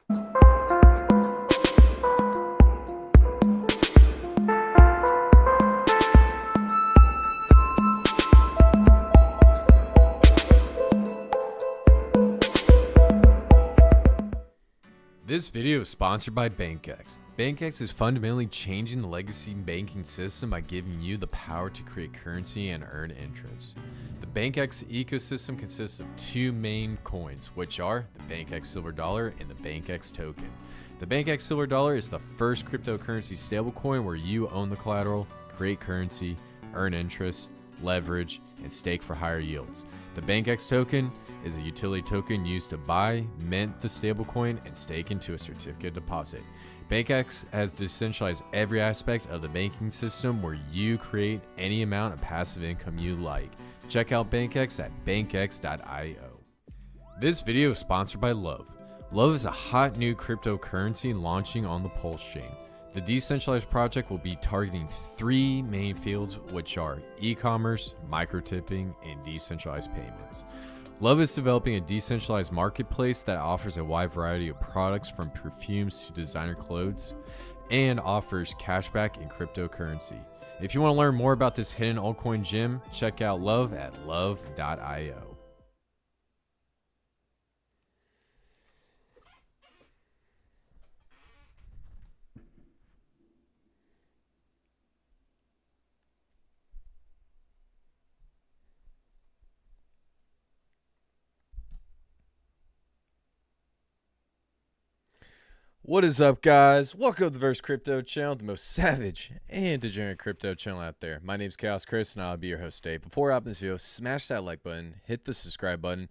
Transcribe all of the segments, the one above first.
This video is sponsored by BankX. BankX is fundamentally changing the legacy banking system by giving you the power to create currency and earn interest. The BankX ecosystem consists of two main coins, which are the BankX Silver Dollar and the BankX Token. The BankX Silver Dollar is the first cryptocurrency stablecoin where you own the collateral, create currency, earn interest, leverage, and stake for higher yields. The BankX token is a utility token used to buy, mint the stablecoin, and stake into a certificate deposit. BankX has decentralized every aspect of the banking system where you create any amount of passive income you like. Check out BankX at bankx.io. This video is sponsored by Love. Love is a hot new cryptocurrency launching on the PulseChain. The decentralized project will be targeting three main fields, which are e-commerce, micro-tipping, and decentralized payments. Love is developing a decentralized marketplace that offers a wide variety of products from perfumes to designer clothes and offers cashback in cryptocurrency. If you want to learn more about this hidden altcoin gem, check out Love at love.io. What is up, guys? Welcome to the Verse Crypto channel, the most savage and degenerate crypto channel out there. My name is Khaos Kris, and I'll be your host today. Before I hop in this video, smash that like button, hit the subscribe button,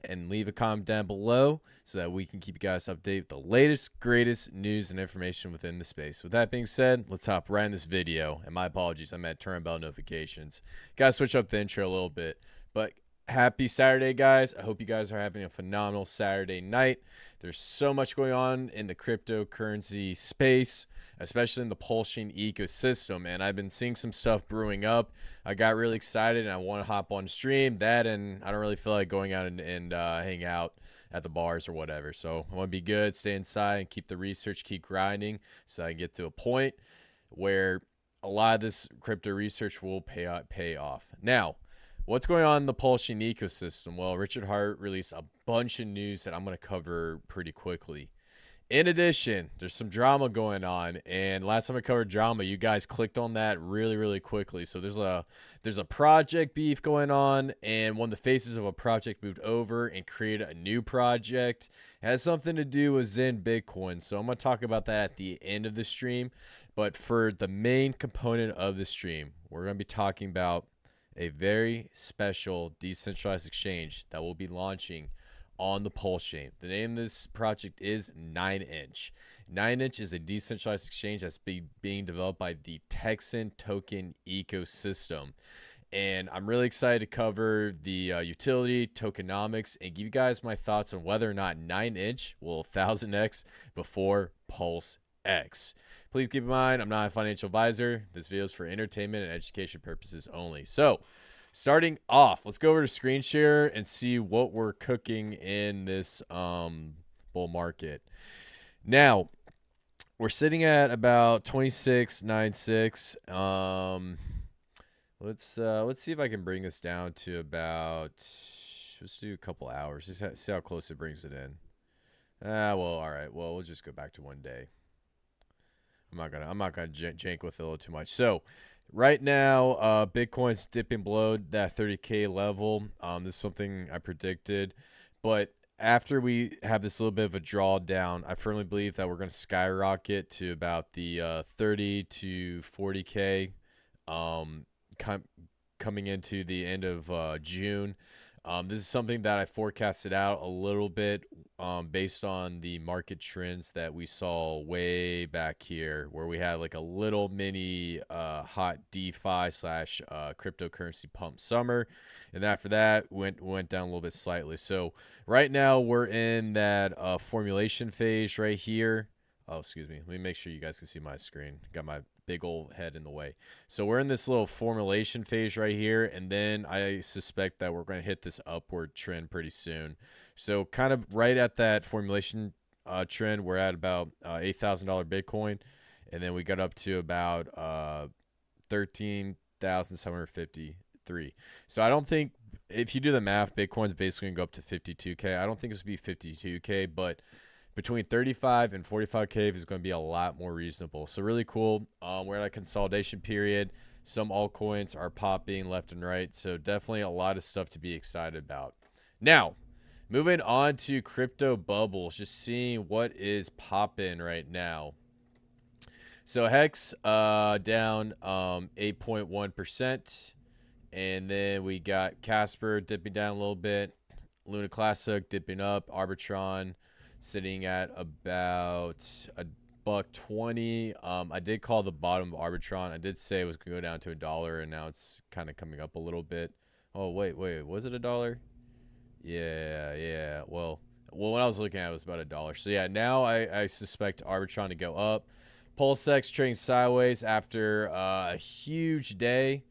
and leave a comment down below so that we can keep you guys updated with the latest, greatest news and information within the space. With that being said, let's hop right in this video. And my apologies, I'm at turn bell notifications. Gotta switch up the intro a little bit, but happy Saturday, guys. I hope you guys are having a phenomenal Saturday night. There's so much going on in the cryptocurrency space, especially in the PulseChain ecosystem, and I've been seeing some stuff brewing up. I got really excited, and I want to hop on stream. That, and I don't really feel like going out and hang out at the bars or whatever. So I want to be good, stay inside, and keep the research, keep grinding, so I can get to a point where a lot of this crypto research will pay off. Now, what's going on in the PulseChain ecosystem? Well, Richard Heart released a bunch of news that I'm going to cover pretty quickly. In addition, there's some drama going on, and last time I covered drama, you guys clicked on that really quickly. So there's a project beef going on, and one of the faces of a project moved over and created a new project. It has something to do with Zen Bitcoin, so I'm going to talk about that at the end of the stream. But for the main component of the stream, we're going to be talking about a very special decentralized exchange that will be launching on the PulseChain. The name of this project is 9inch. 9inch is a decentralized exchange that's being developed by the Texan token ecosystem. And I'm really excited to cover the utility, tokenomics, and give you guys my thoughts on whether or not 9inch will 1000x before PulseX. Please keep in mind, I'm not a financial advisor. This video is for entertainment and education purposes only. So, starting off, let's go over to screen share and see what we're cooking in this bull market. Now, we're sitting at about 26.96. Let's see if I can bring this down to about, let's do a couple hours. Just see how close it brings it in. Well, all right. Well, we'll just go back to one day. I'm not gonna jank with it a little too much. So right now, Bitcoin's dipping below that 30K level. This is something I predicted, but after we have this little bit of a drawdown, I firmly believe that we're going to skyrocket to about the 30 to 40K coming into the end of June. This is something that I forecasted out a little bit based on the market trends that we saw way back here, where we had like a little mini hot DeFi slash cryptocurrency pump summer, and after that went down a little bit slightly. So right now we're in that formulation phase right here. Oh, excuse me. Let me make sure you guys can see my screen. Got my big old head in the way. So we're in this little formulation phase right here, and then I suspect that we're going to hit this upward trend pretty soon. So kind of right at that formulation trend, we're at about $8,000 Bitcoin, and then we got up to about 13,753. So I don't think, if you do the math, Bitcoin's basically gonna go up to 52K. I don't think it's gonna be 52K, but between 35 and 45K is going to be a lot more reasonable. So really cool. We're at a consolidation period. Some altcoins are popping left and right. So definitely a lot of stuff to be excited about. Now, moving on to crypto bubbles, just seeing what is popping right now. So Hex down 8.1%. And then we got Casper dipping down a little bit. Luna Classic dipping up. Arbitron sitting at about $1.20. I did call the bottom of Arbitron. I did say it was going to go down to $1, and now it's kind of coming up a little bit. Oh, wait. Was it $1? Yeah. Well, when I was looking at it, it was about $1. So, yeah, now I suspect Arbitron to go up. PulseX trading sideways after a huge day.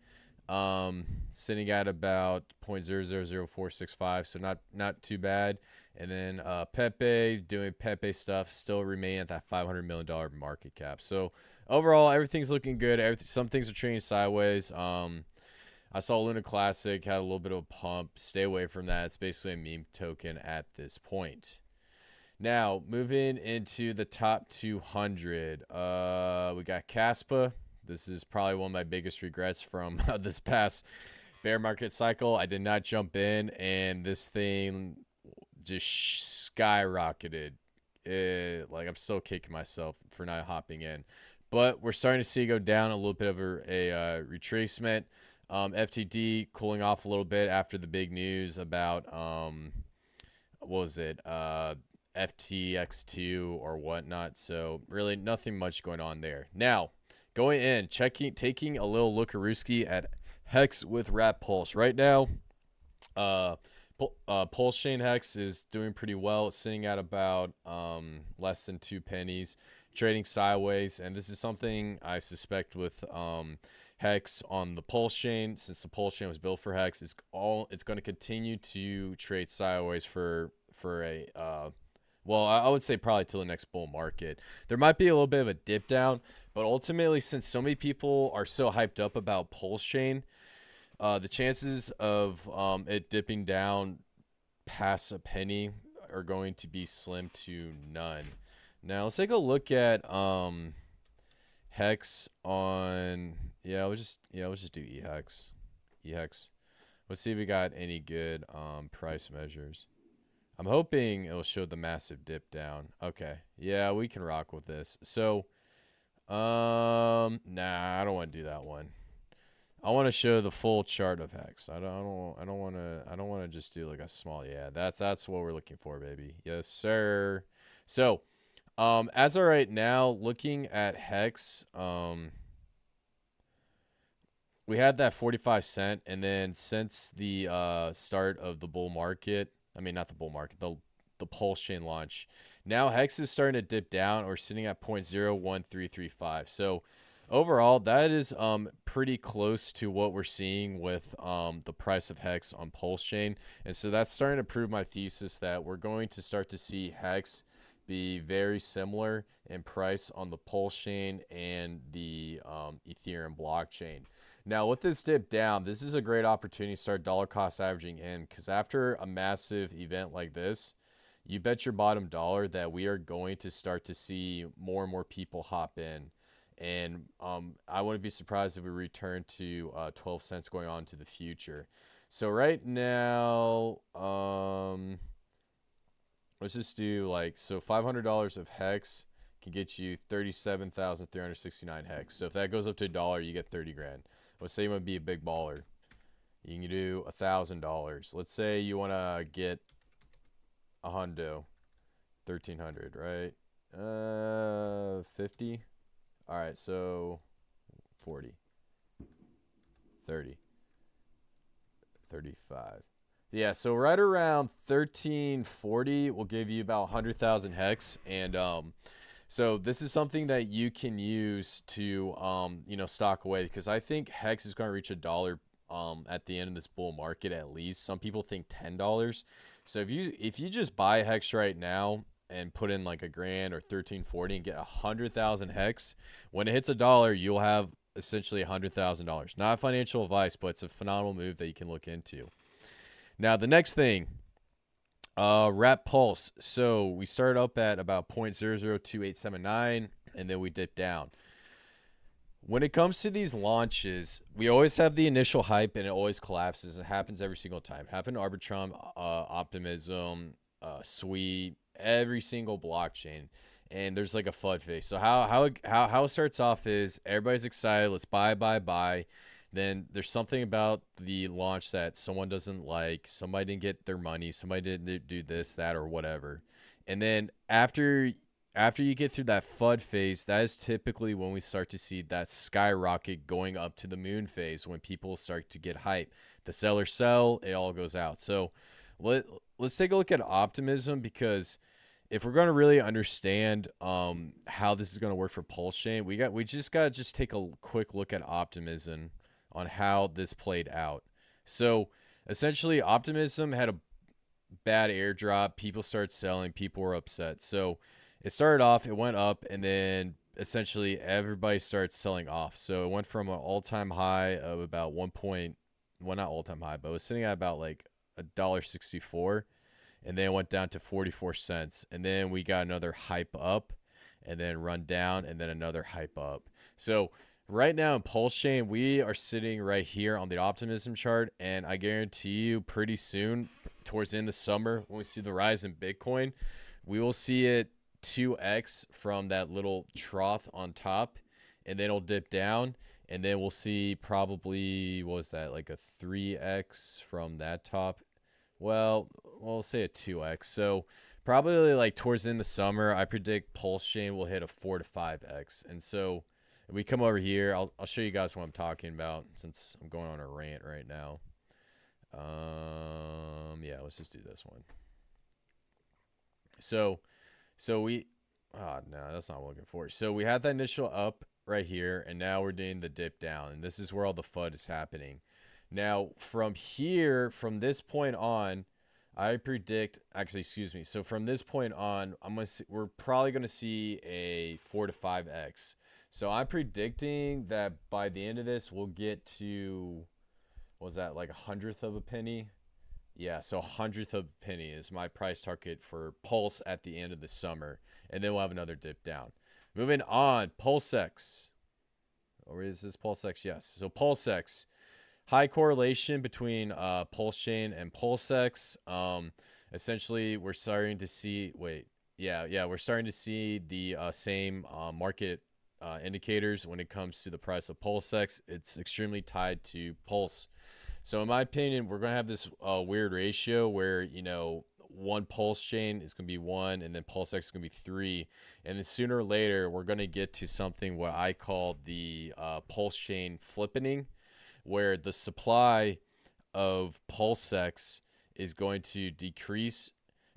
Sitting at about 0.000465, so not too bad. And then PEPE doing PEPE stuff, still remaining at that $500 million market cap. So overall, everything's looking good. Some things are trading sideways. I saw Luna Classic had a little bit of a pump. Stay away from that. It's basically a meme token at this point. Now, moving into the top 200, we got Caspa. This is probably one of my biggest regrets from this past bear market cycle. I did not jump in, and this thing just skyrocketed. Like, I'm still kicking myself for not hopping in. But we're starting to see it go down, a little bit of a retracement. FTD cooling off a little bit after the big news about, what was it, FTX2 or whatnot. So really nothing much going on there. Now, going in, taking a little lookarooski at Hex with Wrap Pulse. Right now, PulseChain Hex is doing pretty well. It's sitting at about less than 2 pennies, trading sideways. And this is something I suspect with Hex on the PulseChain. Since the PulseChain was built for Hex, it's going to continue to trade sideways for a well, I would say probably till the next bull market. There might be a little bit of a dip down, but ultimately, since so many people are so hyped up about PulseChain, the chances of it dipping down past a penny are going to be slim to none. Now let's take a look at Hex on we'll just do eHex. Let's see if we got any good price measures. I'm hoping it'll show the massive dip down. Okay, yeah, we can rock with this. So, nah, I don't want to do that one. I want to show the full chart of Hex. I don't want to just do like a small. Yeah, that's what we're looking for, baby. Yes, sir. So, as of right now, looking at Hex, we had that 45 cent, and then since the start of the bull market. I mean, not the bull market, the PulseChain launch. Now Hex is starting to dip down or sitting at 0.01335. So overall, that is pretty close to what we're seeing with the price of Hex on PulseChain. And so that's starting to prove my thesis that we're going to start to see Hex be very similar in price on the PulseChain and the Ethereum blockchain. Now, with this dip down, this is a great opportunity to start dollar cost averaging in, because after a massive event like this, you bet your bottom dollar that we are going to start to see more and more people hop in. And I wouldn't be surprised if we return to 12 cents going on to the future. So right now, let's just do so $500 of Hex can get you 37,369 Hex. So if that goes up to $1, you get 30 grand. Let's say you want to be a big baller. You can do $1,000. Let's say you want to get a hundo, 1,300, right? 50. All right, so 40, 30, 35. Yeah, so right around 1340 will give you about 100,000 Hex, and so this is something that you can use to stock away, because I think Hex is going to reach $1 at the end of this bull market at least. Some people think $10. So if you just buy Hex right now, and put in like a grand or 1340 and get 100,000 hex, when it hits $1, you'll have essentially $100,000. Not financial advice, but it's a phenomenal move that you can look into. Now, the next thing, wrap pulse. So we started up at about 0.002879, and then we dipped down. When it comes to these launches, we always have the initial hype, and it always collapses. It happens every single time. It happened to Arbitrum, Optimism, Sweet, every single blockchain. And there's like a FUD phase. So how it starts off is everybody's excited. Let's buy. Then there's something about the launch that someone doesn't like. Somebody didn't get their money. Somebody didn't do this, that, or whatever. And then after you get through that FUD phase, that is typically when we start to see that skyrocket going up to the moon phase, when people start to get hype. The sellers sell, it all goes out. So let's take a look at Optimism, because if we're going to really understand how this is going to work for PulseChain, we just got to take a quick look at Optimism on how this played out. So essentially, Optimism had a bad airdrop. People started selling. People were upset. So it started off, it went up, and then essentially everybody starts selling off. So it went from an all-time high of about well, not all-time high, but it was sitting at about like $1.64, and then it went down to 44 cents. And then we got another hype up, and then run down, and then another hype up. So right now in PulseChain, we are sitting right here on the Optimism chart, and I guarantee you pretty soon, towards the end of the summer, when we see the rise in Bitcoin, we will see it 2x from that little trough on top, and then it'll dip down, and then we'll see probably, what was that, like a 3x from that top. Well, we'll say a 2x. So probably like towards the end of the summer, I predict PulseChain will hit a 4 to 5x. And so if we come over here, I'll show you guys what I'm talking about, since I'm going on a rant right now. Yeah, let's just do this one. So we, no, that's not what I'm looking for. So we had that initial up right here, and now we're doing the dip down, and this is where all the FUD is happening. Now from here, from this point on, I predict, actually, excuse me. So from this point on, we're probably going to see a 4 to 5x. So I'm predicting that by the end of this, we'll get to, what was that, like 1/100th of a penny? Yeah, so 1/100th of a penny is my price target for Pulse at the end of the summer. And then we'll have another dip down. Moving on, PulseX. Or is this PulseX? Yes. So PulseX. High correlation between PulseChain and PulseX. Essentially, we're starting to see, we're starting to see the same market indicators when it comes to the price of PulseX. It's extremely tied to Pulse. So in my opinion, we're going to have this weird ratio where, you know, one PulseChain is going to be 1, and then PulseX is going to be 3. And then sooner or later, we're going to get to something what I call the PulseChain flippening, where the supply of PulseX is going to decrease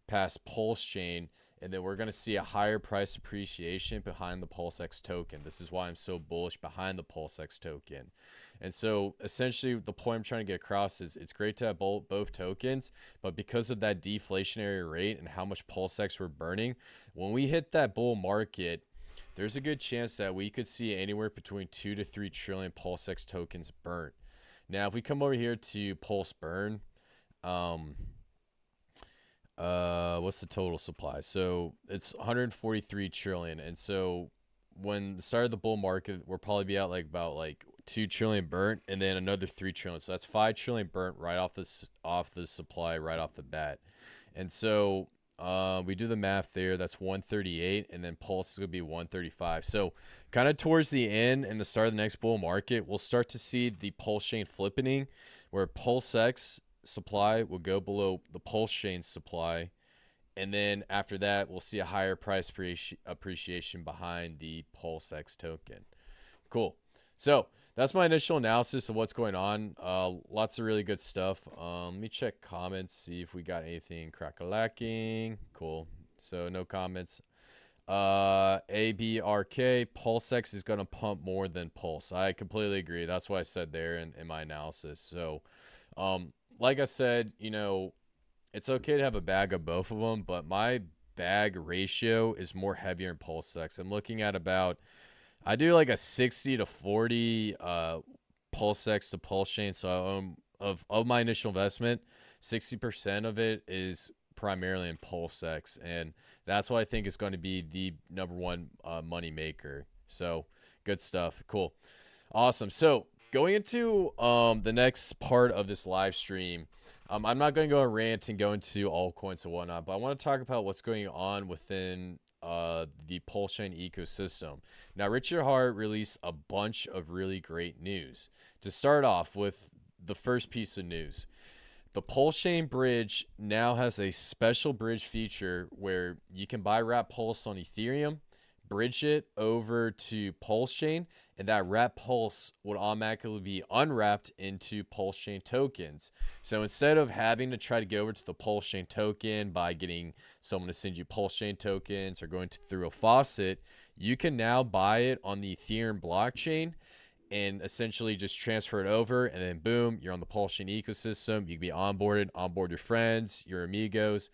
past PulseChain, and then we're going to see a higher price appreciation behind the PulseX token. This is why I'm so bullish behind the PulseX token. And so essentially the point I'm trying to get across is it's great to have both tokens, but because of that deflationary rate and how much PulseX we're burning, when we hit that bull market, there's a good chance that we could see anywhere between 2 to 3 trillion PulseX tokens burnt. Now, if we come over here to Pulse Burn, what's the total supply? So it's 143 trillion. And so when the start of the bull market, we'll probably be at about 2 trillion burnt, and then another 3 trillion. So that's 5 trillion burnt right off the supply right off the bat. And so we do the math there. That's 138, and then Pulse is going to be 135. So kind of towards the end and the start of the next bull market, we'll start to see the PulseChain flippening, where PulseX supply will go below the PulseChain supply. And then after that, we'll see a higher price appreciation behind the PulseX token. Cool. So that's my initial analysis of what's going on. Lots of really good stuff. Let me check comments, see if we got anything crack-a-lacking. Cool. So no comments. ABRK, PulseX is going to pump more than Pulse. I completely agree. That's what I said there in my analysis. So like I said, you know, it's okay to have a bag of both of them, but my bag ratio is more heavier in PulseX. I'm looking at about, I do like a 60 to 40 PulseX to PulseChain. So of my initial investment, 60% of it is primarily in PulseX, and that's what I think is going to be the #1 money maker. So good stuff. Cool. Awesome. So going into the next part of this live stream, I'm not going to go and rant and go into altcoins and whatnot, but I want to talk about what's going on within the PulseChain ecosystem. Now, Richard Heart released a bunch of really great news. To start off with the first piece of news, the PulseChain bridge now has a special bridge feature where you can buy wrap pulse on Ethereum, bridge it over to PulseChain, and that wrap pulse would automatically be unwrapped into PulseChain tokens. So instead of having to try to get over to the PulseChain token by getting someone to send you PulseChain tokens or going through a faucet, you can now buy it on the Ethereum blockchain and essentially just transfer it over, and then boom, you're on the PulseChain ecosystem. You can be onboarded, onboard your friends, your amigos,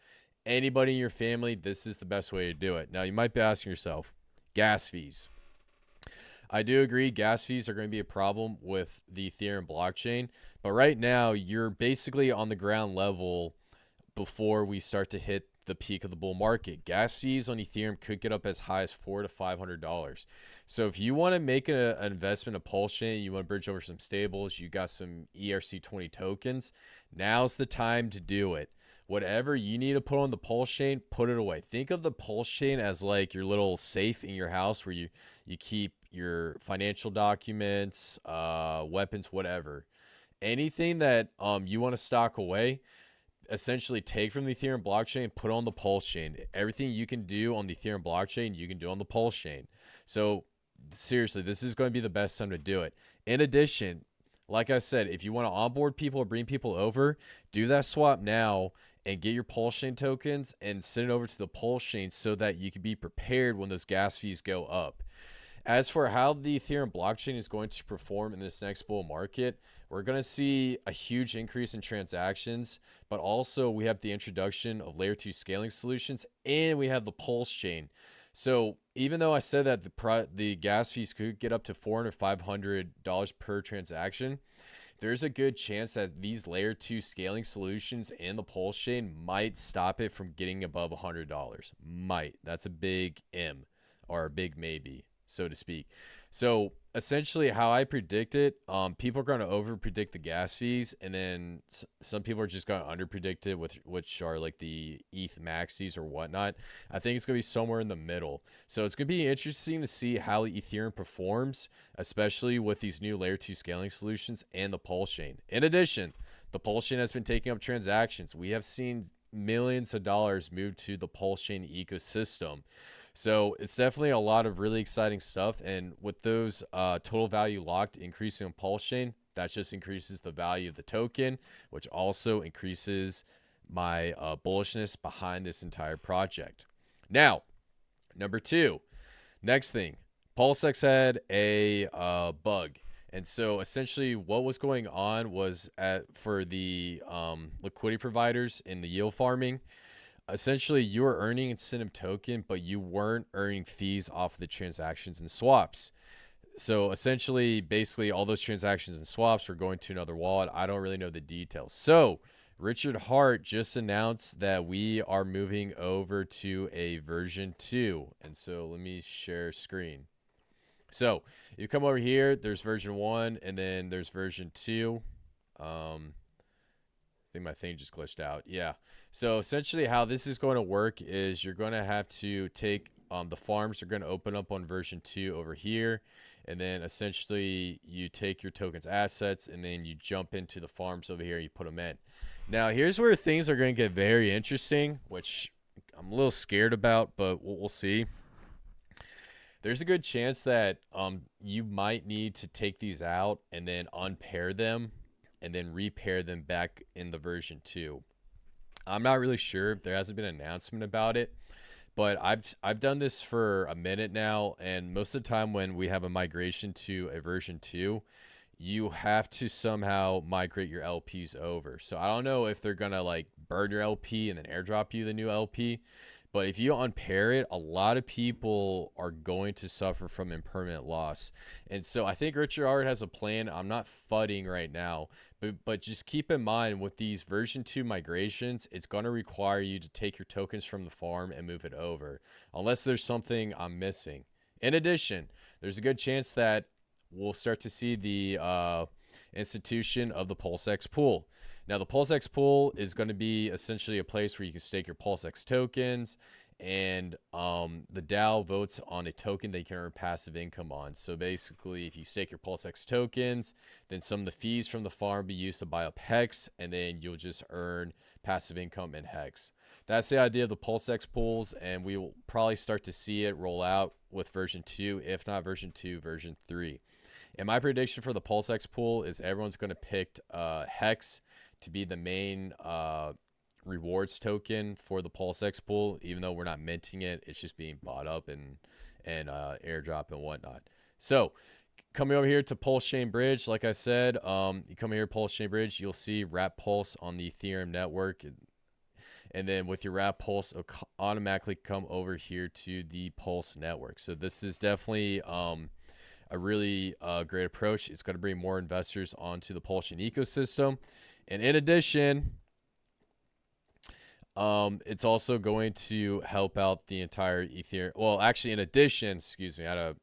anybody in your family. This is the best way to do it. Now, you might be asking yourself, gas fees. I do agree gas fees are going to be a problem with the Ethereum blockchain, but right now you're basically on the ground level before we start to hit the peak of the bull market. Gas fees on Ethereum could get up as high as $400 to $500. So if you want to make an investment in PulseChain, you want to bridge over some stables, you got some ERC20 tokens, now's the time to do it. Whatever you need to put on the PulseChain, put it away. Think of the PulseChain as like your little safe in your house where you keep your financial documents, weapons, whatever. Anything that you want to stock away, essentially take from the Ethereum blockchain, put on the PulseChain. Everything you can do on the Ethereum blockchain, you can do on the PulseChain. So seriously, this is going to be the best time to do it. In addition, like I said, if you want to onboard people or bring people over, do that swap now and get your PulseChain tokens and send it over to the PulseChain so that you can be prepared when those gas fees go up. As for how the Ethereum blockchain is going to perform in this next bull market, we're going to see a huge increase in transactions, but also we have the introduction of layer 2 scaling solutions, and we have the PulseChain. So even though I said that the gas fees could get up to $400 or $500 per transaction, there's a good chance that these layer 2 scaling solutions and the PulseChain might stop it from getting above $100. Might. That's a big M, or a big maybe, so to speak. So essentially how I predict it, people are going to over predict the gas fees, and then some people are just going to under predict it, which are like the ETH maxis or whatnot. I think it's going to be somewhere in the middle. So it's going to be interesting to see how Ethereum performs, especially with these new layer 2 scaling solutions and the PulseChain. In addition, the PulseChain has been taking up transactions. We have seen millions of dollars move to the PulseChain ecosystem. So it's definitely a lot of really exciting stuff. And with those total value locked increasing on PulseChain, that just increases the value of the token, which also increases my bullishness behind this entire project. Now, number 2, next thing, PulseX had a bug. And so essentially what was going on was for the liquidity providers in the yield farming, essentially you were earning incentive token, but you weren't earning fees off of the transactions and swaps. So essentially, basically all those transactions and swaps were going to another wallet. I don't really know the details. So Richard Heart just announced that we are moving over to a version 2. And so let me share screen. So you come over here, there's version 1, and then there's version 2. I think my thing just glitched out. Yeah. So essentially how this is going to work is you're going to have to take the farms are going to open up on version 2 over here. And then essentially you take your tokens assets and then you jump into the farms over here. You put them in. Now here's where things are going to get very interesting, which I'm a little scared about, but we'll see. There's a good chance that you might need to take these out and then unpair them and then repair them back in the version 2. I'm not really sure. There hasn't been an announcement about it, but I've done this for a minute now, and most of the time when we have a migration to a version 2, you have to somehow migrate your LPs over. So I don't know if they're gonna like burn your LP and then airdrop you the new LP, But if you unpair it, a lot of people are going to suffer from impermanent loss. And so I think Richard Heart has a plan. I'm not fudding right now, but just keep in mind with these version 2 migrations, it's going to require you to take your tokens from the farm and move it over, unless there's something I'm missing. In addition, there's a good chance that we'll start to see the institution of the PulseX pool. Now, the PulseX pool is going to be essentially a place where you can stake your PulseX tokens, and the DAO votes on a token that you can earn passive income on. So basically, if you stake your PulseX tokens, then some of the fees from the farm be used to buy up Hex, and then you'll just earn passive income in Hex. That's the idea of the PulseX pools, and we will probably start to see it roll out with version 2, if not version 2, version 3. And my prediction for the PulseX pool is everyone's going to pick Hex to be the main rewards token for the PulseX pool, even though we're not minting it. It's just being bought up and airdrop and whatnot. So coming over here to PulseChain Bridge, like I said, you come here, PulseChain Bridge, you'll see Wrap Pulse on the Ethereum network. And then with your Wrap Pulse, it'll automatically come over here to the Pulse network. So this is definitely a really great approach. It's going to bring more investors onto the PulseChain ecosystem. And in addition, it's also going to help out the entire Ethereum. Well, actually, in addition, excuse me, I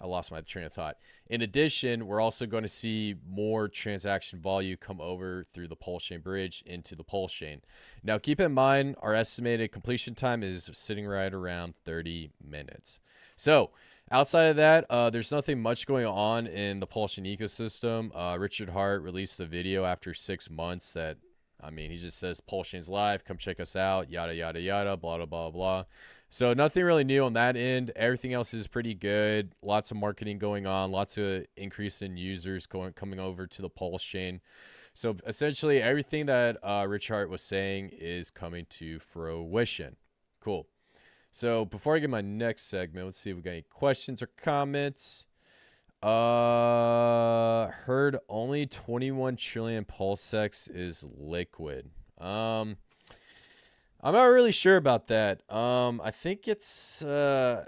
lost my train of thought. In addition, we're also going to see more transaction volume come over through the PulseChain Bridge into the PulseChain. Now, keep in mind, our estimated completion time is sitting right around 30 minutes. So outside of that, there's nothing much going on in the PulseChain ecosystem. Richard Heart released a video after 6 months that, I mean, he just says PulseChain's live, come check us out, yada, yada, yada, blah, blah, blah, blah. So nothing really new on that end. Everything else is pretty good. Lots of marketing going on, lots of increase in users coming over to the PulseChain. So essentially everything that Richard Heart was saying is coming to fruition. Cool. So before I get my next segment, let's see if we got any questions or comments. Heard only 21 trillion PulseX is liquid. I'm not really sure about that. I think it's well,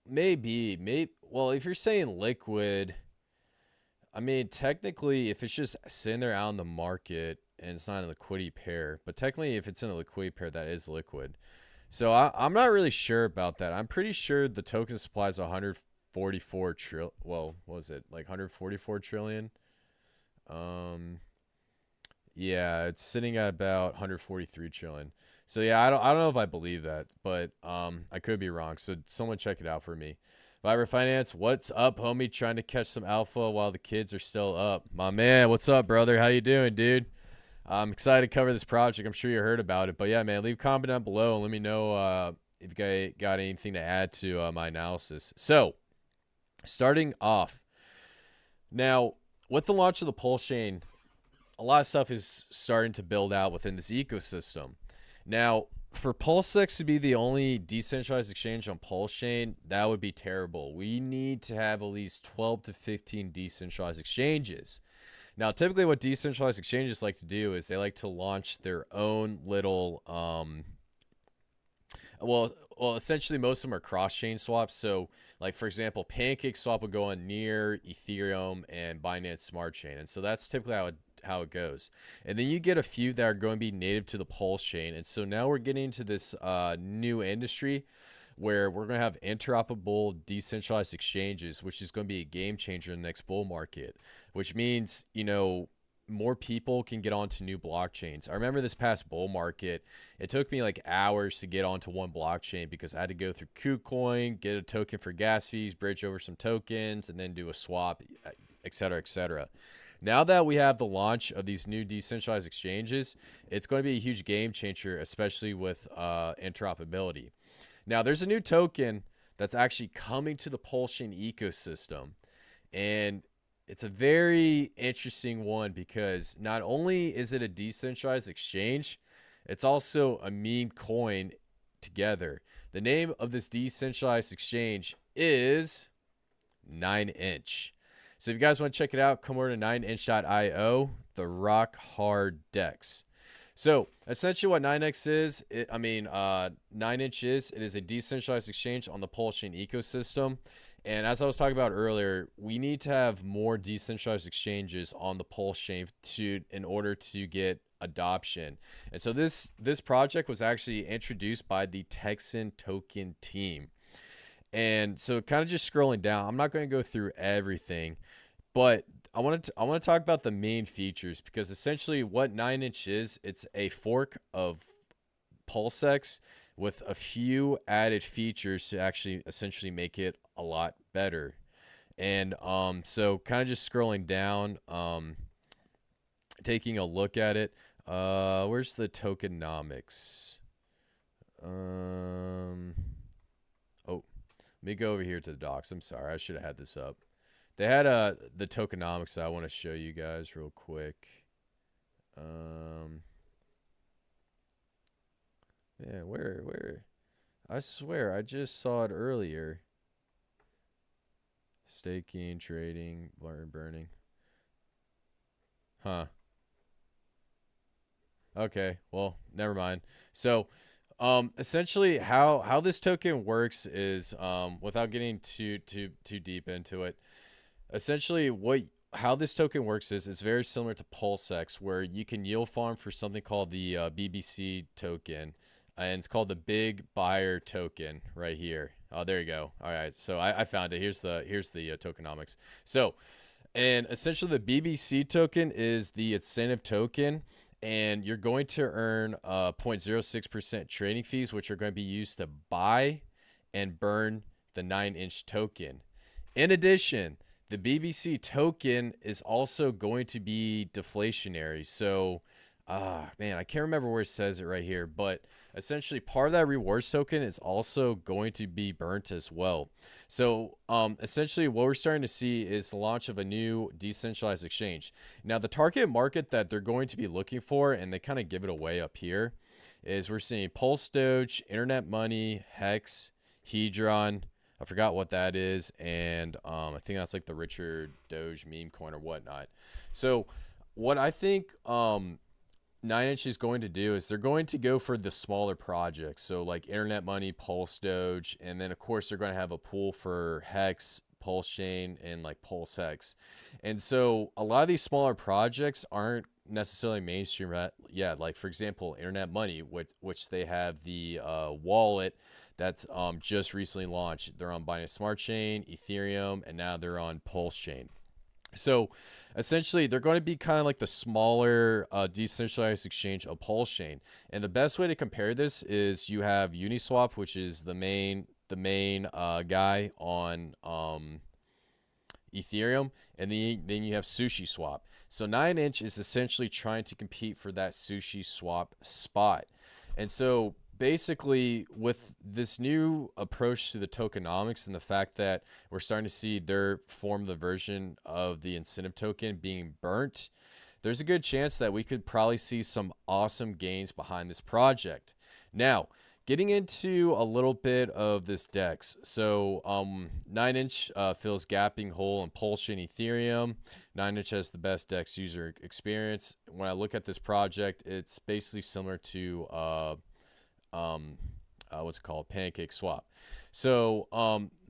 maybe. Well, if you're saying liquid, I mean, technically, if it's just sitting there out in the market and it's not a liquidity pair, but technically, if it's in a liquidity pair, that is liquid. So I'm not really sure about that. I'm pretty sure the token supply is 144 trillion. Well, what was it, like 144 trillion? Yeah, it's sitting at about 143 trillion. So yeah, I don't know if I believe that, but I could be wrong. So someone check it out for me. Viber Finance, what's up, homie? Trying to catch some alpha while the kids are still up. My man, what's up, brother? How you doing, dude? I'm excited to cover this project. I'm sure you heard about it. But yeah, man, leave a comment down below and let me know if you guys got anything to add to my analysis. So, starting off. Now, with the launch of the PulseChain, a lot of stuff is starting to build out within this ecosystem. Now, for PulseX to be the only decentralized exchange on PulseChain, that would be terrible. We need to have at least 12 to 15 decentralized exchanges. Now, typically what decentralized exchanges like to do is they like to launch their own little, well, essentially most of them are cross-chain swaps. So, like, for example, PancakeSwap will go on near Ethereum and Binance Smart Chain. And so that's typically how it goes. And then you get a few that are going to be native to the PulseChain. And so now we're getting into this new industry where we're going to have interoperable decentralized exchanges, which is going to be a game changer in the next bull market, which means, you know, more people can get onto new blockchains. I remember this past bull market, it took me like hours to get onto one blockchain because I had to go through KuCoin, get a token for gas fees, bridge over some tokens, and then do a swap, et cetera, et cetera. Now that we have the launch of these new decentralized exchanges, it's going to be a huge game changer, especially with interoperability. Now, there's a new token that's actually coming to the PulseChain ecosystem, and it's a very interesting one because not only is it a decentralized exchange, it's also a meme coin together. The name of this decentralized exchange is 9inch. So if you guys want to check it out, come over to 9inch.io, the rock hard DEX. So essentially what 9x is, 9inch is, it is a decentralized exchange on the PulseChain ecosystem. And as I was talking about earlier, we need to have more decentralized exchanges on the PulseChain in order to get adoption. And so this project was actually introduced by the Texan token team. And so kind of just scrolling down, I'm not going to go through everything, but I want to talk about the main features, because essentially what 9inch is, it's a fork of PulseX with a few added features to actually essentially make it a lot better. And so kind of just scrolling down, taking a look at it. Where's the tokenomics? Oh, let me go over here to the docs. I'm sorry, I should have had this up. They had the tokenomics that I want to show you guys real quick. Yeah, where? I swear I just saw it earlier. Staking, trading, burning. Huh. Okay, well, never mind. So, essentially how this token works is, without getting too deep into it, essentially how this token works is it's very similar to PulseX, where you can yield farm for something called the BBC token, and it's called the Big Buyer token right here. Oh, there you go. All right, so I found it. Here's the tokenomics. So, and essentially the BBC token is the incentive token, and you're going to earn 0.06% trading fees, which are going to be used to buy and burn the 9inch token. In addition, the BBC token is also going to be deflationary. So, man, I can't remember where it says it right here, but essentially part of that rewards token is also going to be burnt as well. So, essentially what we're starting to see is the launch of a new decentralized exchange. Now, the target market that they're going to be looking for, and they kind of give it away up here, is we're seeing Pulse Doge, Internet Money, Hex, Hedron. I forgot what that is, and I think that's like the Richard Doge meme coin or whatnot. So what I think 9inch is going to do is they're going to go for the smaller projects, so like Internet Money, Pulse Doge, and then of course they're going to have a pool for Hex, PulseChain, and like PulseX. And so a lot of these smaller projects aren't necessarily mainstream yet. Like for example, Internet Money, which they have the wallet that's just recently launched. They're on Binance Smart Chain, Ethereum, and now they're on PulseChain. So essentially, they're going to be kind of like the smaller decentralized exchange of PulseChain. And the best way to compare this is you have Uniswap, which is the main guy on Ethereum, and then you have SushiSwap. So 9inch is essentially trying to compete for that SushiSwap spot. And so basically, with this new approach to the tokenomics and the fact that we're starting to see their form the version of the incentive token being burnt, there's a good chance that we could probably see some awesome gains behind this project. Now, getting into a little bit of this DEX. So 9inch fills gapping hole in PulseChain Ethereum. 9inch has the best DEX user experience. When I look at this project, it's basically similar to what's it called, Pancake Swap. So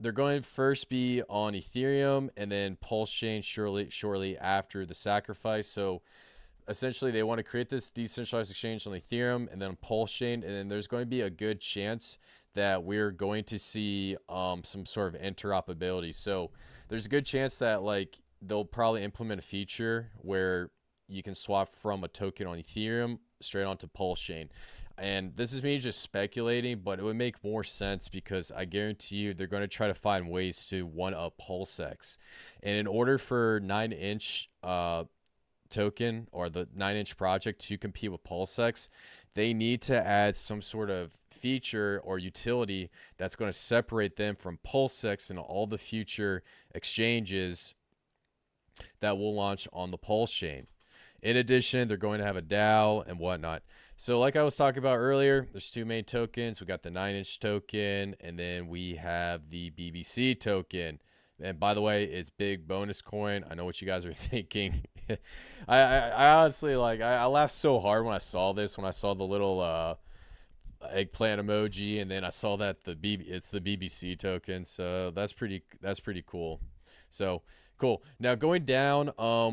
they're going to first be on Ethereum and then PulseChain shortly after the sacrifice. So essentially they want to create this decentralized exchange on Ethereum and then on PulseChain, and then there's going to be a good chance that we're going to see some sort of interoperability. So there's a good chance that like they'll probably implement a feature where you can swap from a token on Ethereum straight onto PulseChain. And this is me just speculating, but it would make more sense because I guarantee you they're going to try to find ways to one-up PulseX. And in order for 9inch token or the 9inch project to compete with PulseX, they need to add some sort of feature or utility that's going to separate them from PulseX and all the future exchanges that will launch on the PulseChain. In addition, they're going to have a DAO and whatnot. So like I was talking about earlier, there's two main tokens. We got the 9inch token, and then we have the BBC token. And by the way, it's big bonus coin. I know what you guys are thinking. I honestly like I laughed so hard when I saw this, when I saw the little eggplant emoji, and then I saw that it's the BBC token. So that's pretty cool. So cool. Now going down,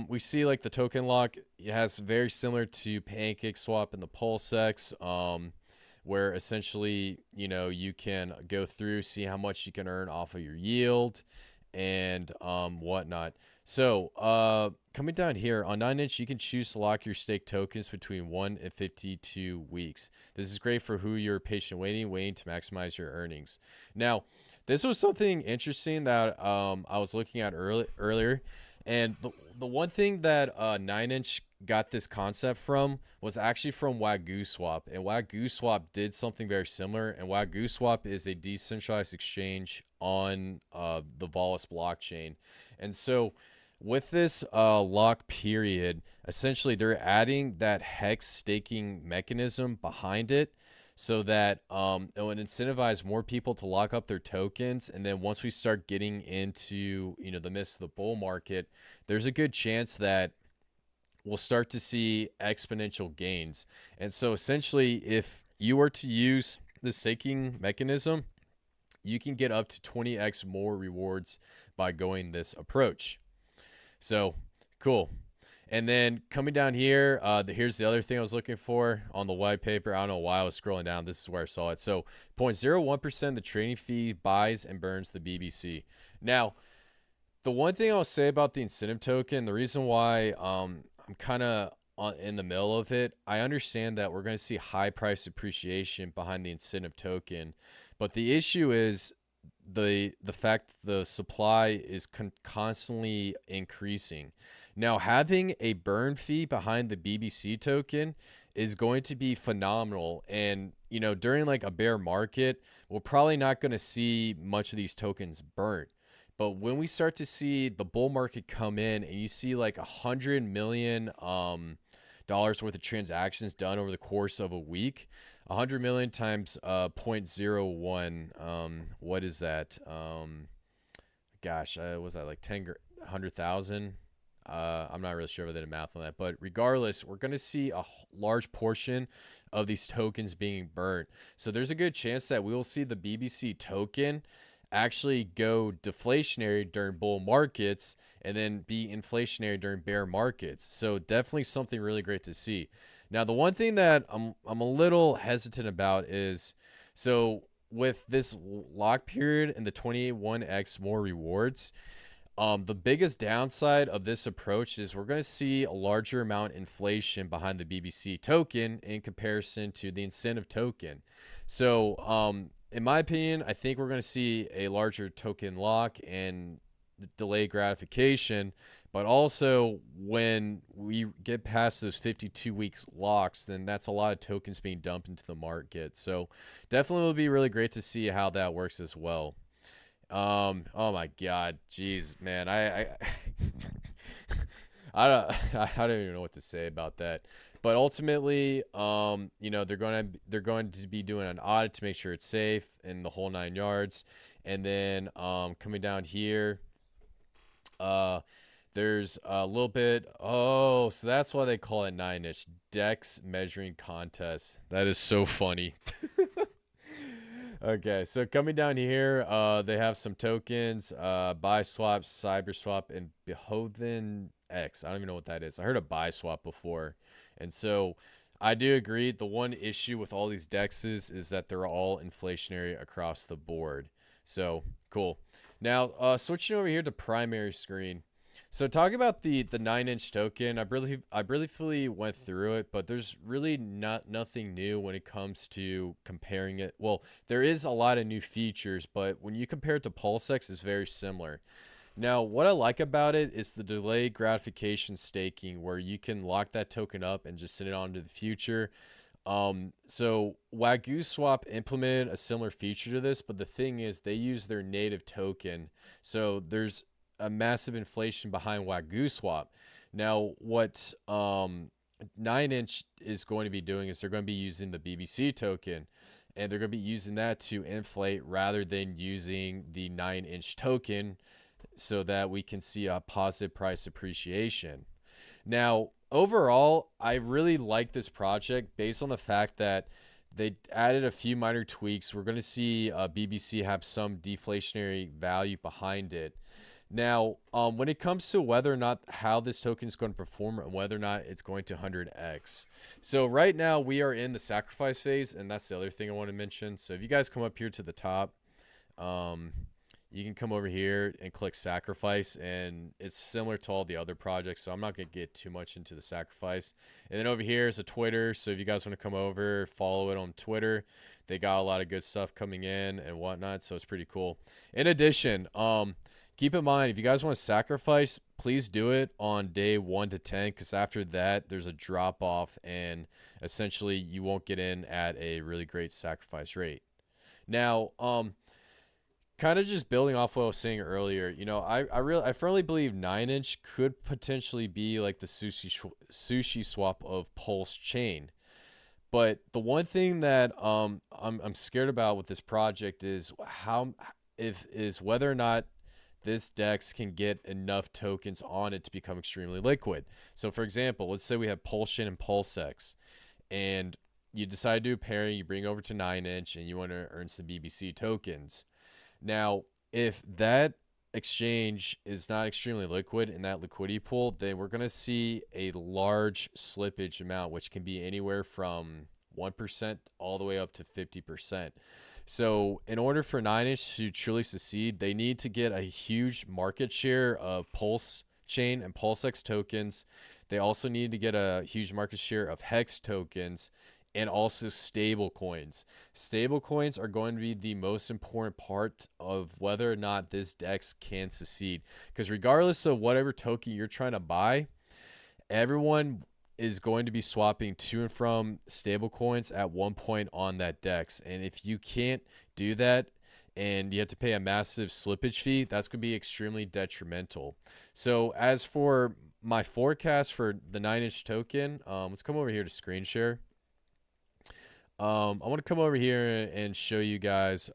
we see like the token lock, it has very similar to PancakeSwap and the PulseX, where essentially, you know, you can go through, see how much you can earn off of your yield and whatnot. So coming down here on 9inch, you can choose to lock your stake tokens between 1 and 52 weeks. This is great for who you're patient waiting to maximize your earnings. Now, this was something interesting that I was looking at earlier, and the one thing that 9inch got this concept from was actually from Wagyu Swap, and Wagyu Swap did something very similar. And Wagyu Swap is a decentralized exchange on the Volus blockchain, and so with this lock period, essentially they're adding that hex staking mechanism behind it, so that it would incentivize more people to lock up their tokens. And then once we start getting into, you know, the midst of the bull market, there's a good chance that we'll start to see exponential gains. And so essentially, if you were to use the staking mechanism, you can get up to 20x more rewards by going this approach. So cool. And then coming down here, here's the other thing I was looking for on the white paper. I don't know why I was scrolling down. This is where I saw it. So 0.01% the trading fee buys and burns the BBC. Now, the one thing I'll say about the incentive token, the reason why I'm kind of in the middle of it, I understand that we're going to see high price appreciation behind the incentive token, but the issue is the fact the supply is constantly increasing. Now, having a burn fee behind the BBC token is going to be phenomenal. And, you know, during like a bear market, we're probably not going to see much of these tokens burnt. But when we start to see the bull market come in and you see like $100 million dollars worth of transactions done over the course of a week, 100 million times 0.01, what is that? Gosh, was that like 100,000? I'm not really sure if I did math on that, but regardless, we're going to see a large portion of these tokens being burnt. So there's a good chance that we will see the BBC token actually go deflationary during bull markets and then be inflationary during bear markets. So definitely something really great to see. Now, the one thing that I'm a little hesitant about is, so with this lock period and the 21x more rewards, the biggest downside of this approach is we're going to see a larger amount of inflation behind the BBC token in comparison to the incentive token. So in my opinion, I think we're going to see a larger token lock and delay gratification. But also, when we get past those 52 weeks locks, then that's a lot of tokens being dumped into the market. So definitely will be really great to see how that works as well. Oh my God, jeez, man, I don't even know what to say about that. But ultimately, you know, they're going to be doing an audit to make sure it's safe in the whole 9 yards. And then coming down here, there's a little bit. Oh, so that's why they call it 9inch DEX measuring contest. That is so funny. Okay, so coming down here, they have some tokens, BuySwap, CyberSwap, and Behoven X. I don't even know what that is. I heard of BuySwap before. And so I do agree. The one issue with all these DEXs is that they're all inflationary across the board. So cool. Now, switching over here to primary screen. So talking about the 9inch token, I briefly went through it, but there's really nothing new when it comes to comparing it. Well, there is a lot of new features, but when you compare it to PulseX, it's very similar. Now, what I like about it is the delayed gratification staking, where you can lock that token up and just send it on to the future. So Wagyu Swap implemented a similar feature to this, but the thing is they use their native token. So there's a massive inflation behind Wagyu Swap. Now, what 9inch is going to be doing is they're going to be using the BBC token, and they're going to be using that to inflate rather than using the 9inch token, so that we can see a positive price appreciation. Now, overall, I really like this project based on the fact that they added a few minor tweaks. We're going to see BBC have some deflationary value behind it. Now, when it comes to whether or not how this token is going to perform and whether or not it's going to 100x. So right now we are in the sacrifice phase, and that's the other thing I want to mention. So if you guys come up here to the top, you can come over here and click sacrifice, and it's similar to all the other projects, so I'm not going to get too much into the sacrifice. And then over here is a Twitter, so if you guys want to come over, follow it on Twitter. They got a lot of good stuff coming in and whatnot, so it's pretty cool. In addition, keep in mind, if you guys want to sacrifice, please do it on day 1 to 10, because after that, there's a drop off, and essentially you won't get in at a really great sacrifice rate. Now, kind of just building off what I was saying earlier, you know, I firmly believe 9inch could potentially be like the sushi swap of PulseChain. But the one thing that I'm scared about with this project is whether or not this DEX can get enough tokens on it to become extremely liquid. So for example, let's say we have PulseChain and PulseX, and you decide to do a pairing, you bring over to 9inch, and you want to earn some BBC tokens. Now, if that exchange is not extremely liquid in that liquidity pool, then we're going to see a large slippage amount, which can be anywhere from 1% all the way up to 50%. So in order for 9inch to truly succeed, they need to get a huge market share of PulseChain and PulseX tokens. They also need to get a huge market share of Hex tokens, and also stable coins. Stable coins are going to be the most important part of whether or not this DEX can succeed. Because regardless of whatever token you're trying to buy, everyone is going to be swapping to and from stable coins at one point on that DEX. And if you can't do that and you have to pay a massive slippage fee, that's going to be extremely detrimental. So as for my forecast for the 9inch token, let's come over here to screen share. I want to come over here and show you guys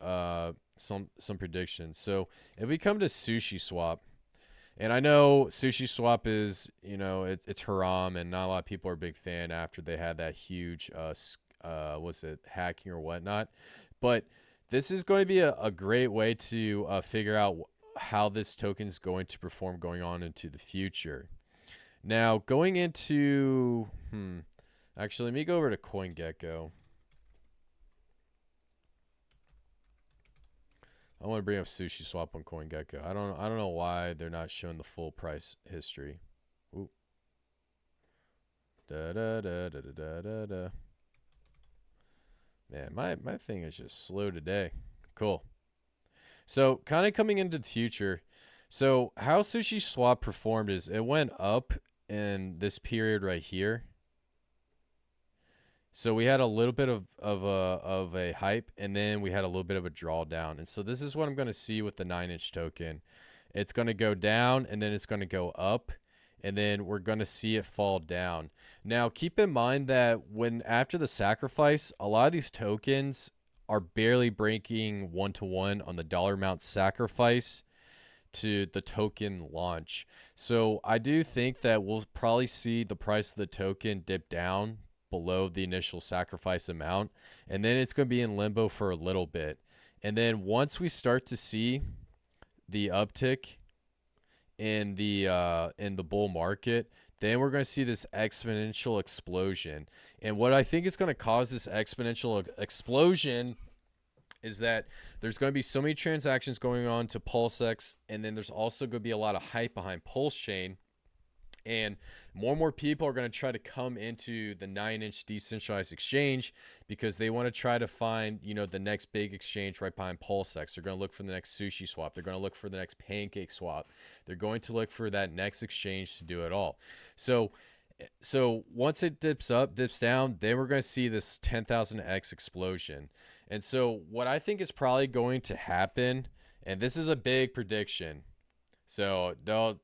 some predictions. So if we come to Sushi Swap, and I know Sushi Swap is, you know, it's haram, and not a lot of people are a big fan after they had that huge was it hacking or whatnot. But this is going to be a great way to figure out how this token is going to perform going on into the future. Now going into actually, let me go over to CoinGecko. I want to bring up Sushi Swap on CoinGecko. I don't know why they're not showing the full price history. Ooh. Da. Man, my thing is just slow today. Cool. So kind of coming into the future. So how Sushi Swap performed is it went up in this period right here. So we had a little bit of a hype, and then we had a little bit of a drawdown. And so this is what I'm going to see with the 9inch token. It's going to go down, and then it's going to go up, and then we're going to see it fall down. Now, keep in mind that after the sacrifice, a lot of these tokens are barely breaking 1-to-1 on the dollar amount sacrifice to the token launch. So I do think that we'll probably see the price of the token dip down below the initial sacrifice amount, and then it's going to be in limbo for a little bit. And then once we start to see the uptick in the bull market, then we're going to see this exponential explosion. And what I think is going to cause this exponential explosion is that there's going to be so many transactions going on to PulseX, and then there's also going to be a lot of hype behind PulseChain. And more people are going to try to come into the 9inch decentralized exchange because they want to try to find, you know, the next big exchange right behind PulseX. They're going to look for the next sushi swap. They're going to look for the next pancake swap. They're going to look for that next exchange to do it all. So once it dips down, then we're going to see this 10,000x explosion. And so what I think is probably going to happen, and this is a big prediction, so don't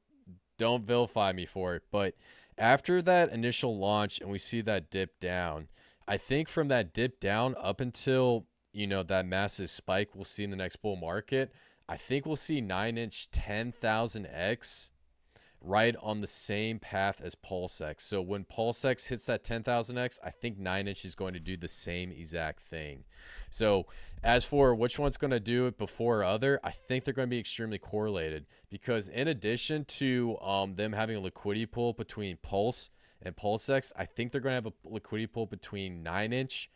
vilify me for it, but after that initial launch and we see that dip down, I think from that dip down up until, you know, that massive spike we'll see in the next bull market, I think we'll see 9inch 10,000x right on the same path as PulseX. So when PulseX hits that 10,000x, I think 9inch is going to do the same exact thing. So as for which one's going to do it before or other, I think they're going to be extremely correlated, because in addition to them having a liquidity pool between Pulse and PulseX, I think they're going to have a liquidity pool between 9inch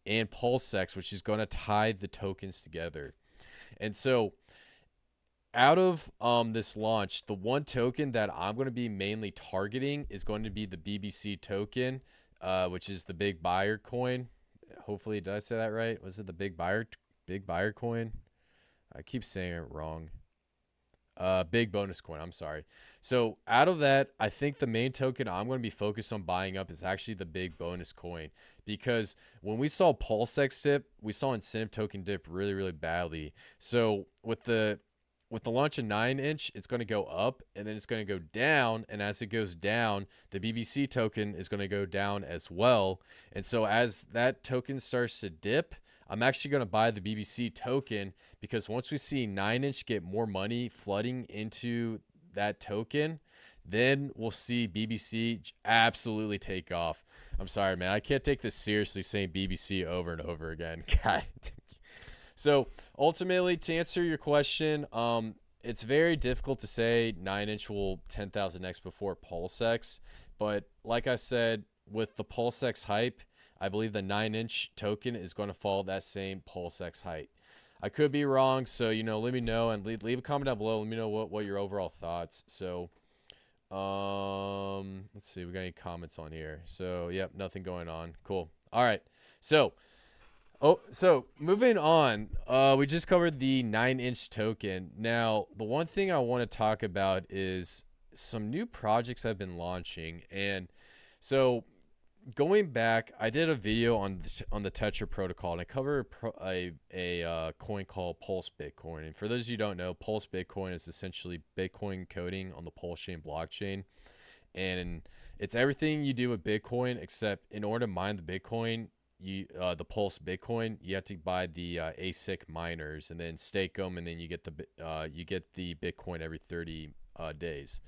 and PulseX, which is going to tie the tokens together. And so out of this launch, the one token that I'm going to be mainly targeting is going to be the BBC token, which is the big buyer coin. Hopefully, did I say that right? Was it the big buyer coin? I keep saying it wrong. Big bonus coin, I'm sorry. So out of that, I think the main token I'm going to be focused on buying up is actually the big bonus coin, because when we saw PulseX dip, we saw incentive token dip really, really badly. So with the launch of 9inch, it's going to go up and then it's going to go down. And as it goes down, the BBC token is going to go down as well. And so as that token starts to dip, I'm actually going to buy the BBC token, because once we see 9inch get more money flooding into that token, then we'll see BBC absolutely take off. I'm sorry, man. I can't take this seriously saying BBC over and over again. God. So ultimately, to answer your question, it's very difficult to say 9inch will 10,000x before PulseX. But like I said, with the PulseX hype, I believe the 9inch token is going to follow that same PulseX height. I could be wrong, so let me know, and leave a comment down below. Let me know what your overall thoughts. So, let's see, we got any comments on here? So, yep, nothing going on. Cool. All right. So moving on, we just covered the 9inch token. Now, the one thing I want to talk about is some new projects I've been launching, and so going back, I did a video on the Tetra protocol, and I covered a coin called Pulse Bitcoin. And for those of you who don't know, Pulse Bitcoin is essentially Bitcoin coding on the PulseChain blockchain. And it's everything you do with Bitcoin, except in order to mine the Bitcoin, the Pulse Bitcoin, you have to buy the ASIC miners and then stake them, and then you get the Bitcoin every 30 days.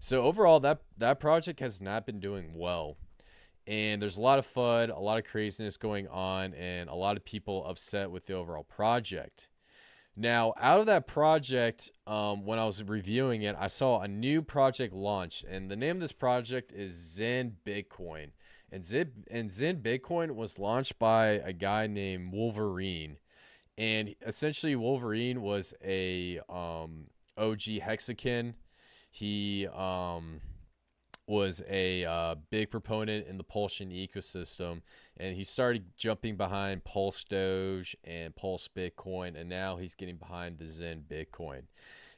So overall, that project has not been doing well. And there's a lot of FUD, a lot of craziness going on, and a lot of people upset with the overall project. Now, out of that project, when I was reviewing it, I saw a new project launch, and the name of this project is Zen Bitcoin. And Zen Bitcoin was launched by a guy named Wolverine. And essentially, Wolverine was a OG Hexakin. He was a big proponent in the PulseChain ecosystem, and he started jumping behind Pulse Doge and Pulse Bitcoin, and now he's getting behind the Zen Bitcoin.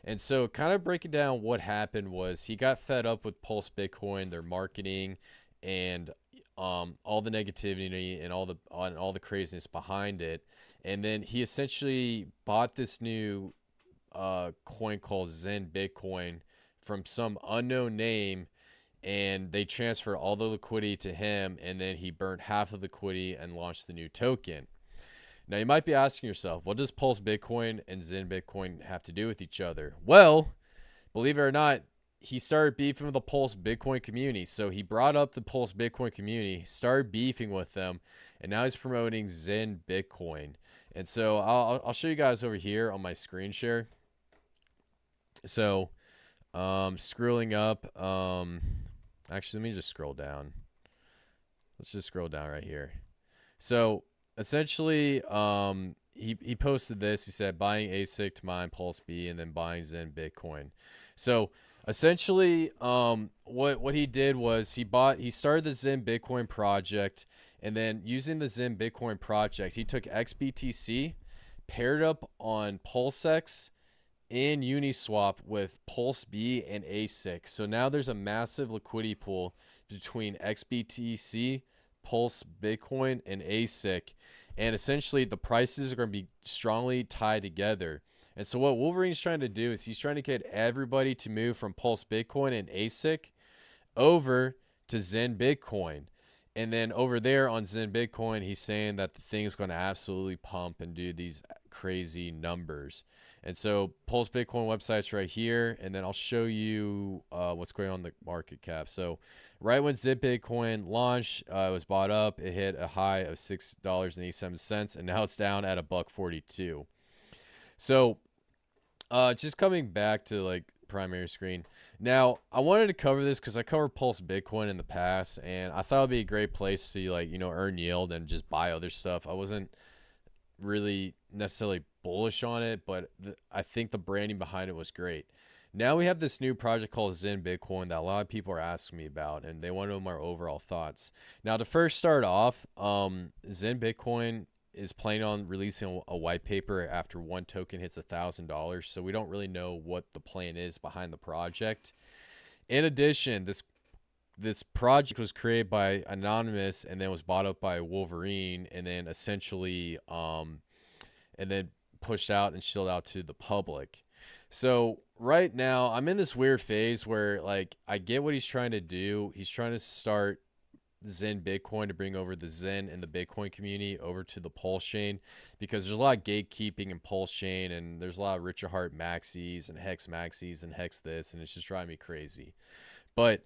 And so kind of breaking down what happened was he got fed up with Pulse Bitcoin, their marketing, and all the negativity and all the craziness behind it. And then he essentially bought this new coin called Zen Bitcoin from some unknown name, and they transferred all the liquidity to him, and then he burned half of the liquidity and launched the new token. Now, you might be asking yourself, what does Pulse Bitcoin and Zen Bitcoin have to do with each other? Well, believe it or not, he started beefing with the Pulse Bitcoin community. So he brought up the Pulse Bitcoin community, started beefing with them, and now he's promoting Zen Bitcoin. And so I'll show you guys over here on my screen share. So scrolling up, actually, let me just scroll down. Let's just scroll down right here. So essentially, he posted this. He said, buying ASIC to mine Pulse B and then buying Zen Bitcoin. So essentially, what he did was he started the Zen Bitcoin project, and then using the Zen Bitcoin project, he took XBTC, paired up on PulseX and Uniswap with Pulse B and ASIC. So now there's a massive liquidity pool between XBTC, Pulse Bitcoin, and ASIC. And essentially the prices are going to be strongly tied together. And so what Wolverine's trying to do is he's trying to get everybody to move from Pulse Bitcoin and ASIC over to Zen Bitcoin. And then over there on Zen Bitcoin, he's saying that the thing is going to absolutely pump and do these crazy numbers. And so Pulse Bitcoin website's right here, and then I'll show you what's going on in the market cap. So right when Zen Bitcoin launched, it was bought up. It hit a high of $6.87, and now it's down at $1.42. So just coming back to like primary screen. Now, I wanted to cover this because I covered Pulse Bitcoin in the past, and I thought it'd be a great place to like, you know, earn yield and just buy other stuff. I wasn't really necessarily bullish on it, but I think the branding behind it was great. Now we have this new project called Zen Bitcoin that a lot of people are asking me about, and they want to know my overall thoughts. Now, to first start off, Zen Bitcoin is planning on releasing a white paper after one token hits $1,000. So we don't really know what the plan is behind the project. In addition, this project was created by Anonymous and then was bought up by Wolverine, and then essentially and then pushed out and shilled out to the public. So right now I'm in this weird phase where like I get what he's trying to do. He's trying to start Zen Bitcoin to bring over the Zen and the Bitcoin community over to the PulseChain, because there's a lot of gatekeeping in PulseChain, and there's a lot of Richard Heart maxis and Hex maxis and Hex this, and it's just driving me crazy. But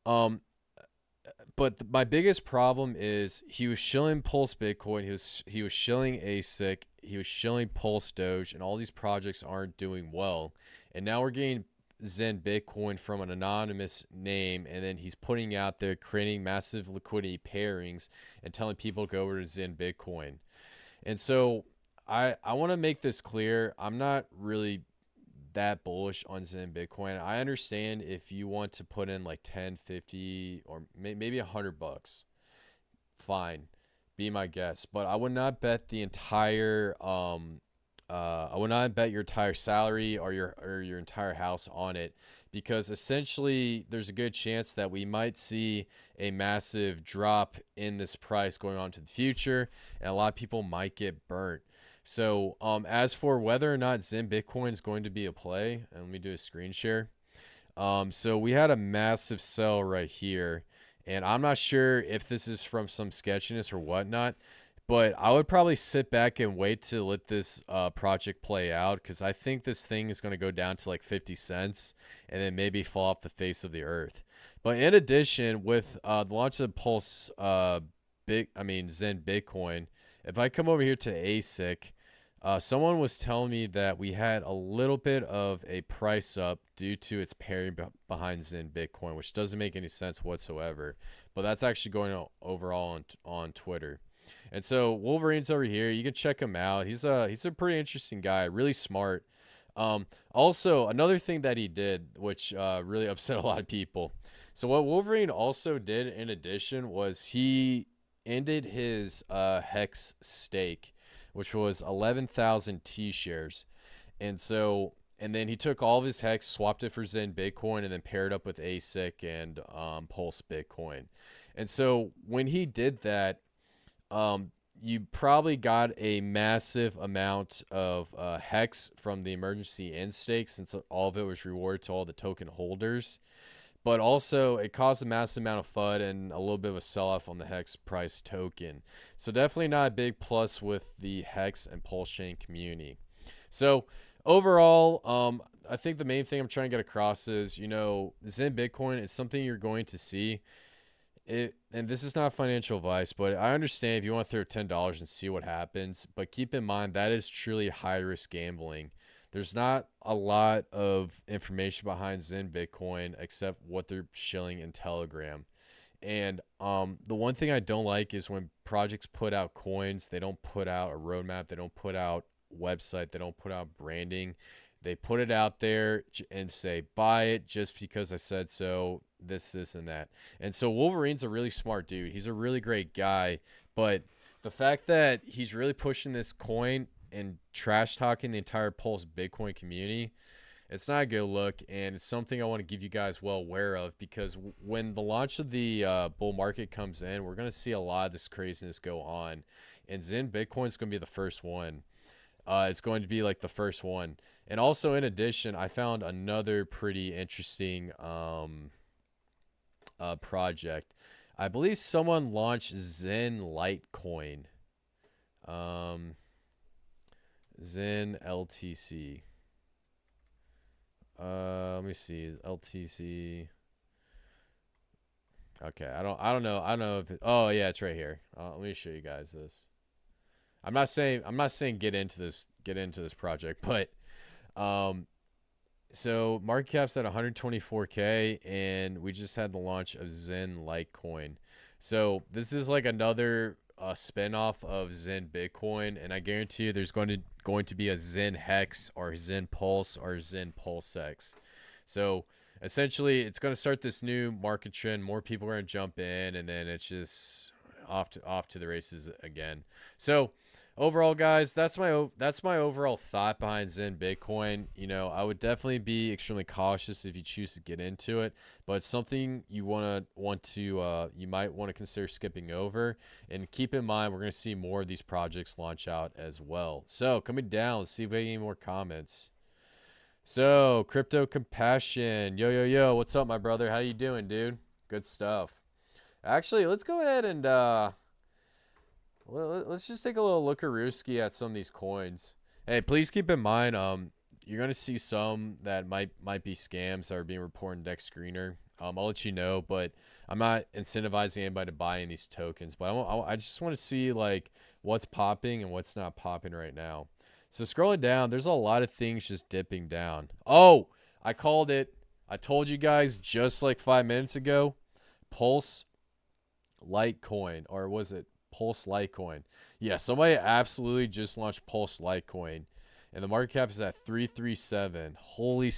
my biggest problem is he was shilling Pulse Bitcoin, he was shilling ASIC, he was shilling Pulse Doge, and all these projects aren't doing well. And now we're getting Zen Bitcoin from an anonymous name, and then he's putting out there creating massive liquidity pairings and telling people to go over to Zen Bitcoin. And so I want to make this clear. I'm not really that bullish on Zen Bitcoin. I understand if you want to put in like 10, 50, or maybe $100, fine, be my guest. But I would not bet the entire I would not bet your entire salary or your entire house on it, because essentially there's a good chance that we might see a massive drop in this price going on to the future, and a lot of people might get burnt. So as for whether or not Zen Bitcoin is going to be a play, and let me do a screen share. So we had a massive sell right here, and I'm not sure if this is from some sketchiness or whatnot, but I would probably sit back and wait to let this project play out, because I think this thing is going to go down to like 50 cents and then maybe fall off the face of the earth. But in addition, with the launch of Zen Bitcoin, if I come over here to ASIC, someone was telling me that we had a little bit of a price up due to its pairing behind Zen Bitcoin, which doesn't make any sense whatsoever. But that's actually going on overall on Twitter. And so Wolverine's over here. You can check him out. He's a pretty interesting guy, really smart. Also, another thing that he did, which really upset a lot of people. So what Wolverine also did in addition was he ended his Hex stake, which was 11,000 T shares. And then he took all of his Hex, swapped it for Zen Bitcoin, and then paired up with ASIC and Pulse Bitcoin. And so when he did that, you probably got a massive amount of Hex from the emergency end stake, since all of it was rewarded to all the token holders. But also it caused a massive amount of FUD and a little bit of a sell-off on the Hex price token. So definitely not a big plus with the Hex and PulseChain community. So overall, I think the main thing I'm trying to get across is, you know, Zen Bitcoin is something you're going to see. And this is not financial advice, but I understand if you want to throw $10 and see what happens, but keep in mind that is truly high risk gambling. There's not a lot of information behind Zen Bitcoin except what they're shilling in Telegram. And the one thing I don't like is when projects put out coins, they don't put out a roadmap, they don't put out website, they don't put out branding. They put it out there and say, buy it just because I said so, this, and that. And so Wolverine's a really smart dude. He's a really great guy. But the fact that he's really pushing this coin and trash talking the entire Pulse Bitcoin community, it's not a good look. And it's something I want to give you guys well aware of, because when the launch of the bull market comes in, we're going to see a lot of this craziness go on. And Zen Bitcoin is going to be the first one. It's going to be like the first one. And also, in addition, I found another pretty interesting project. I believe someone launched Zen Litecoin. Zen LTC. Let me see. LTC. Okay, I don't know if oh yeah, it's right here. Let me show you guys this. I'm not saying get into this project, but so market cap's at 124K, and we just had the launch of Zen Litecoin. So this is like another spinoff of Zen Bitcoin, and I guarantee you there's going to be a Zen Hex or Zen Pulse or Zen PulseX. So essentially, it's going to start this new market trend. More people are going to jump in, and then it's just off to the races again. So overall, guys, that's my overall thought behind Zen Bitcoin. You know, I would definitely be extremely cautious if you choose to get into it, but it's something you you might want to consider skipping over. And keep in mind, we're going to see more of these projects launch out as well. So coming down, let's see if we have any more comments. So Crypto Compassion, yo, what's up, my brother? How you doing, dude? Good stuff. Actually, let's go ahead and let's just take a little lookarooski at some of these coins. Hey, please keep in mind, you're gonna see some that might be scams that are being reported in Dex Screener. I'll let you know, but I'm not incentivizing anybody to buy in these tokens. But I just want to see like what's popping and what's not popping right now. So scrolling down, there's a lot of things just dipping down. Oh, I called it. I told you guys just like 5 minutes ago. Pulse Litecoin, or was it Pulse Litecoin? Yeah, somebody absolutely just launched Pulse Litecoin, and the market cap is at 337. Holy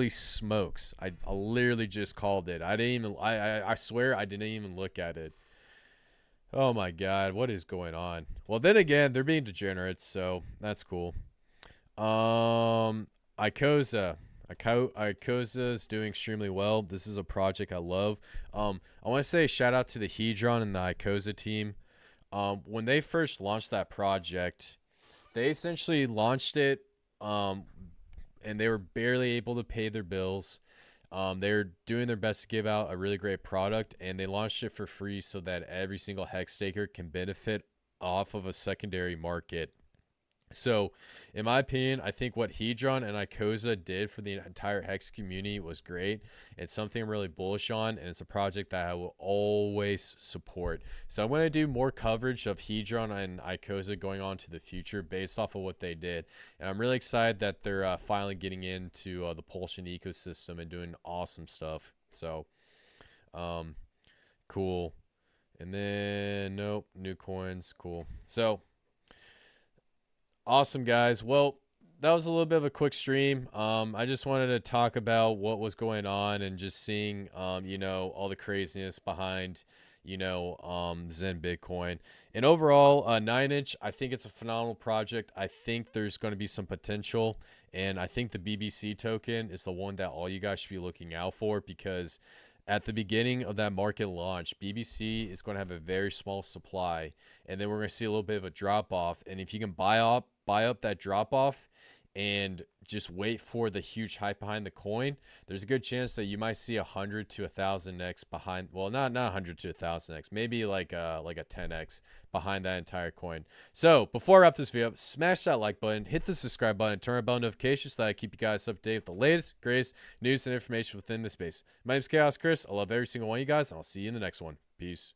smokes! I literally just called it. I swear I didn't even look at it. Oh my god, what is going on? Well, then again, they're being degenerates, so that's cool. Icosa. Icosa is doing extremely well. This is a project I love. I want to say shout out to the Hedron and the Icosa team. When they first launched that project, they essentially launched it, and they were barely able to pay their bills. They're doing their best to give out a really great product, and they launched it for free so that every single hex staker can benefit off of a secondary market. So, in my opinion, I think what Hedron and Icosa did for the entire Hex community was great. It's something I'm really bullish on, and it's a project that I will always support. So I'm going to do more coverage of Hedron and Icosa going on to the future based off of what they did. And I'm really excited that they're finally getting into the PulseChain ecosystem and doing awesome stuff. So, cool. And then, nope, new coins, cool. So, awesome, guys. Well, that was a little bit of a quick stream. I just wanted to talk about what was going on and just seeing, you know, all the craziness behind, you know, Zen Bitcoin. And overall, 9-inch, I think it's a phenomenal project. I think there's going to be some potential. And I think the BBC token is the one that all you guys should be looking out for, because at the beginning of that market launch, BBC is going to have a very small supply, and then we're going to see a little bit of a drop off. And if you can buy up that drop off and just wait for the huge hype behind the coin, there's a good chance that you might see 100 to 1,000x behind. Well, not 100 to 1,000x, maybe like a 10x behind that entire coin. So before I wrap this video up, smash that like button, hit the subscribe button, turn on bell notifications so that I keep you guys up to date with the latest, greatest news and information within the space. My name's Khaos Kris. I love every single one of you guys, and I'll see you in the next one. Peace.